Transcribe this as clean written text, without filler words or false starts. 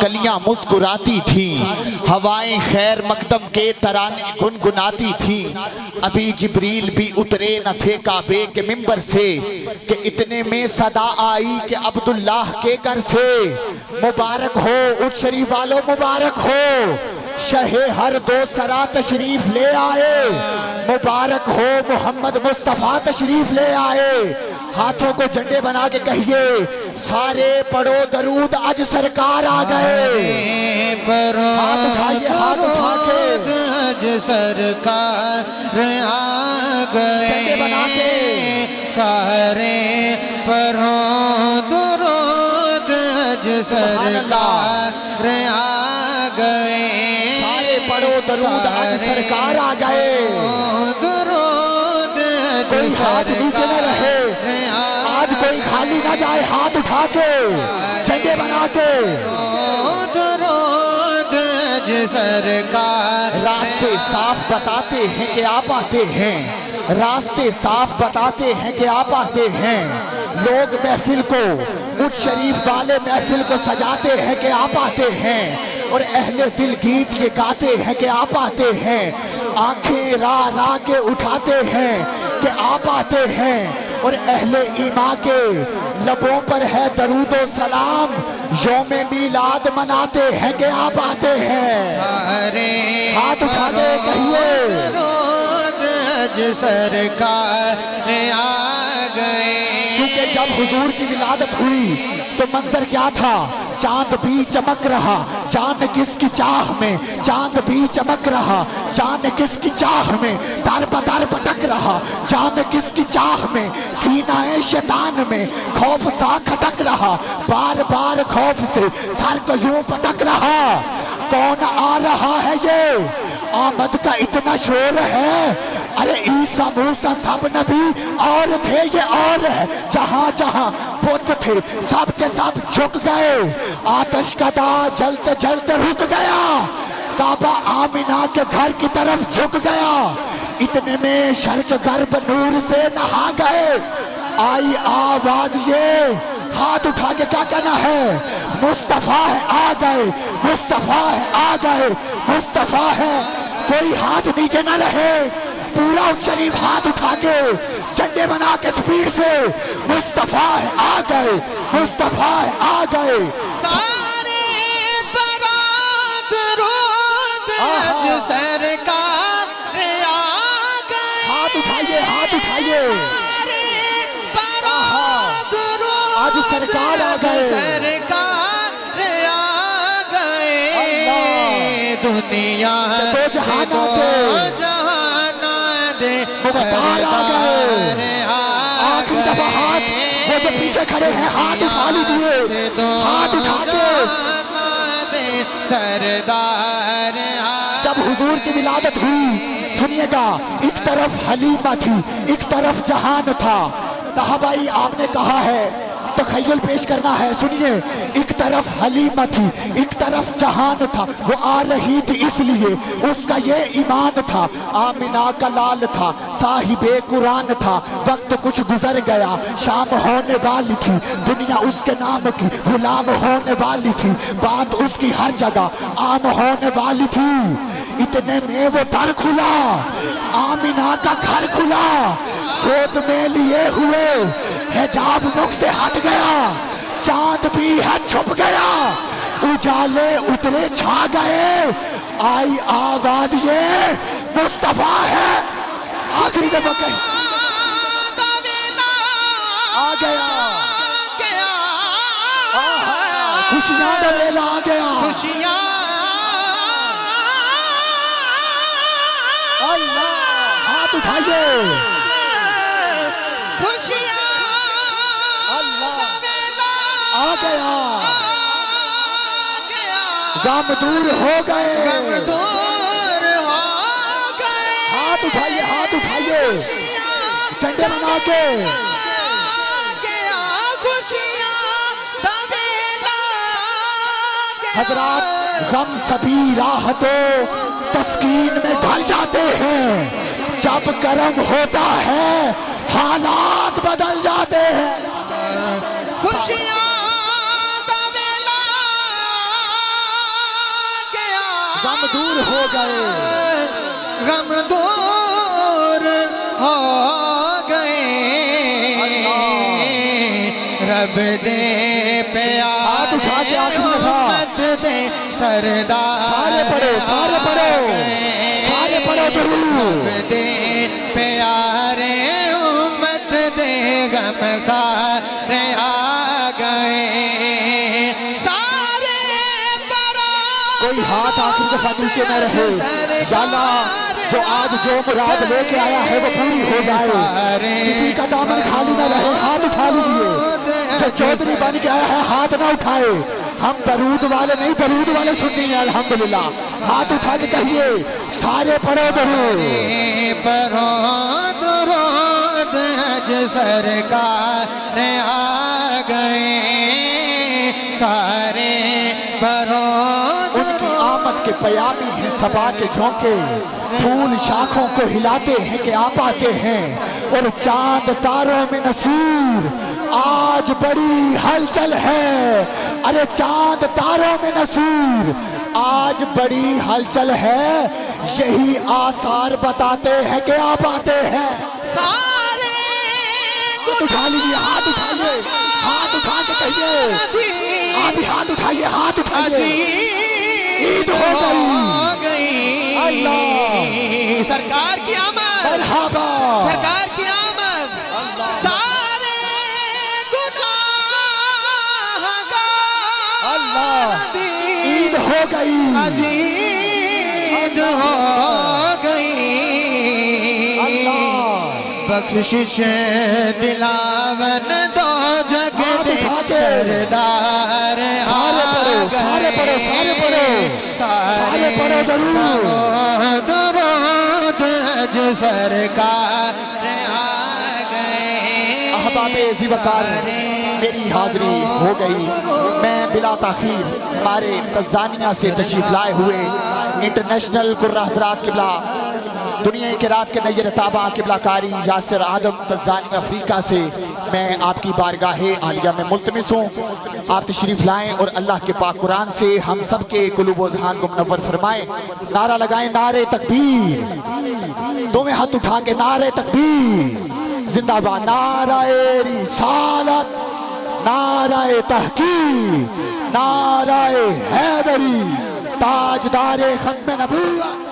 کلیاں مسکراتی تھیں، ہوائیں خیر مقدم کے ترانے گنگناتی تھیں۔ ابھی جبریل بھی اترے نہ تھے کعبے کے منبر سے کہ اتنے میں صدا آئی کہ عبداللہ کے گھر سے مبارک ہو اٹھ شریف والوں، مبارک ہو شہ ہر دو سرا تشریف لے آئے، مبارک ہو محمد مصطفیٰ تشریف لے آئے۔ ہاتھوں کو جھنڈے بنا کے کہیے سارے پڑھو درود آج سرکار آ گئے، ہاتھ اٹھائیے ہاتھ اٹھا کے آج سرکار آ گئے، جھنڈے بنا کے سارے پڑھو درود آج سرکار آ گئے، سارے پڑھو درود آج سرکار آ گئے۔ درود کوئی ہاتھ نیچے نہ رہے، آج کوئی خالی نہ جائے، ہاتھ اٹھا کے جھنڈے بنا کے درود آج سرکار۔ راستے صاف بتاتے ہیں کہ آپ آتے ہیں، راستے صاف بتاتے ہیں کہ آپ آتے ہیں، لوگ محفل کو اٹھ شریف والے محفل کو سجاتے ہیں کہ آپ آتے ہیں، اور اہل دل گیت یہ گاتے ہیں کہ آپ آتے ہیں، آنکھیں راہ راہ کے اٹھاتے ہیں کہ آپ آتے ہیں، اور اہل ایمان کے لبوں پر ہے درود و سلام، یوم میلاد مناتے ہیں کہ آپ آتے ہیں۔ ہاتھ اٹھا کے کہیے درود آج سرکار آ گئے، کیونکہ جب حضور کی ولادت ہوئی تو منظر کیا تھا؟ چاند بھی چمک رہا، چاند کس کی چاہ میں، چاند بھی چمک رہا، چاند کس کی چاہ میں، در بدر پٹک رہا، چاند کس کی چاہ میں، سینہ شیطان میں خوف سا کھٹک رہا، بار بار خوف سے سر کو یوں پٹک رہا۔ کون آ رہا ہے یہ؟ آمد کا اتنا شور ہے، ارے عیسیٰ موسیٰ سب نبی اور تھے، یہ اور ہے، جہاں جہاں بت تھے سب کے سب جھک گئے، آتش کدا جلتے جلتے رک گیا، کعبہ آمینہ کے گھر کی طرف جھک گیا، اتنے میں شرق غرب نور سے نہا گئے، آئی آواز یہ، ہاتھ اٹھا کے کیا کہنا ہے؟ مصطفیٰ ہے آ گئے، مصطفیٰ ہے آ گئے، مصطفیٰ ہے۔ کوئی ہاتھ نیچے نہ رہے، پورا اٹھ شریف ہاتھ اٹھا کے جھنڈے بنا کے سپیڈ سے مصطفیٰ ہے آ گئے، مصطفیٰ ہے آ گئے۔ سارے پڑھو درود آج سرکار آ گئے، ہاتھ اٹھائیے ہاتھ اٹھائیے، سارے پڑھو درود آج سرکار آ گئے، سرکار آ گئے، دنیا دو جہانوں کے مختار آ گئے۔ آخری دفعہ ہاتھ وہ جو پیچھے کھڑے ہیں ہاتھ اٹھا لیجئے، ہاتھ اٹھا کے۔ سردار جب حضور کی ولادت ہوئی سنیے گا، ایک طرف حلیمہ تھی ایک طرف جہان تھا، صحابائی آپ نے کہا ہے تخیل پیش کرنا ہے، سنیے، ایک طرف حلیمہ تھی ایک طرف جہان تھا، وہ آ رہی تھی اس لیے اس کا یہ ایمان تھا، آمینہ کا لال تھا صاحب قرآن تھا، وقت کچھ گزر گیا، شام ہونے والی تھی، دنیا اس کے نام کی غلام ہونے والی تھی، بات اس کی ہر جگہ عام ہونے والی تھی، اتنے میں وہ در کھلا، آمینہ کا گھر کھلا، گود میں لیے ہوئے حجاب مکھ سے ہٹ گیا، چاند بھی ہے چھپ گیا، اجالے اترے چھا گئے، آئی آواز یہ مصطفیٰ ہے۔ آخری دفعہ کہیں آ گیا، خوشیاں کا ویلا آ گیا، خوشیاں اللہ ہاتھ اٹھائیے، خوشیاں آ گیا، غم دور ہو گئے، غم دور ہو گئے، ہاتھ اٹھائیے ہاتھ اٹھائیے، جھنڈے بنا کے حضرات، غم سبھی راحتوں تسکین میں ڈھل جاتے ہیں، جب کرم ہوتا ہے حالات بدل جاتے ہیں۔ خوشیاں دا ویلا غم دور ہو گئے غم دور ہو گئے رب دے ہاتھ اٹھا کے پیارے آخری دفعہ امت دے سردار سارے پڑھو سارے پڑھو سارے پڑھو درود رب دے پیارے امت دے غم خار آ گئے سارے کوئی ہاتھ آخری دفعہ نیچے نہ رہے یا اللہ جو آج جو مراد لے کے آیا ہے وہ پوری ہو جائے کسی کا دامن خالی نہ رہے ہاتھ اٹھا لیجئے جو چودھری بن کے آیا ہے ہاتھ نہ اٹھائے ہم درود والے نہیں درود والے سننی ہیں الحمدللہ ہاتھ اٹھا کے کہیے سارے پڑھو درود پڑھو درود حج سرکار آ گئے سارے پڑھو ان کی آمد کے پیامی ہیں صبا کے جھونکے پھول شاخوں کو ہلاتے ہیں کہ آپ آتے ہیں اور چاند تاروں میں نصیر آج بڑی ہلچل ہے ارے چاند تاروں میں نصیر آج بڑی ہلچل ہے یہی آثار بتاتے ہیں کہ آپ آتے ہیں سارے ہاتھ اٹھا لیجیے ہاتھ اٹھائیے ہاتھ اٹھا کے کہیے آپ ہی ہاتھ اٹھائیے ہاتھ اٹھائیے عید ہو گئی اللہ سرکار کی آمد مرحبا سرکار کی آمد سارے گناہگار اللہ عید ہو گئی عید ہو گئی اللہ بخشش دلاون دو جگ دے سردار سارے پڑھو سارے پڑھو سارے پڑھو درود درود حج سرکار آ گئے احباب عزیز وقار میری حاضری ہو گئی میں بلا تاخیر ہمارے تنزانیہ سے تشریف لائے ہوئے انٹرنیشنل قرہ حضرات قبلہ دنیا کے رات کے نیر تابہ قبلہ کاری یاسر آدم تنزانیہ افریقہ سے میں آپ کی بارگاہ عالیہ میں ملتمس ہوں آپ تشریف لائیں اور اللہ کے پاک قرآن سے ہم سب کے قلوب و ذہان کو منور فرمائیں نعرہ لگائیں نعرہ تکبیر دونوں ہاتھ اٹھا کے نعرہ تکبیر زندہ باد نعرہ رسالت نعرہ تحقیق نعرہ حیدری تاجدار ختم نبوت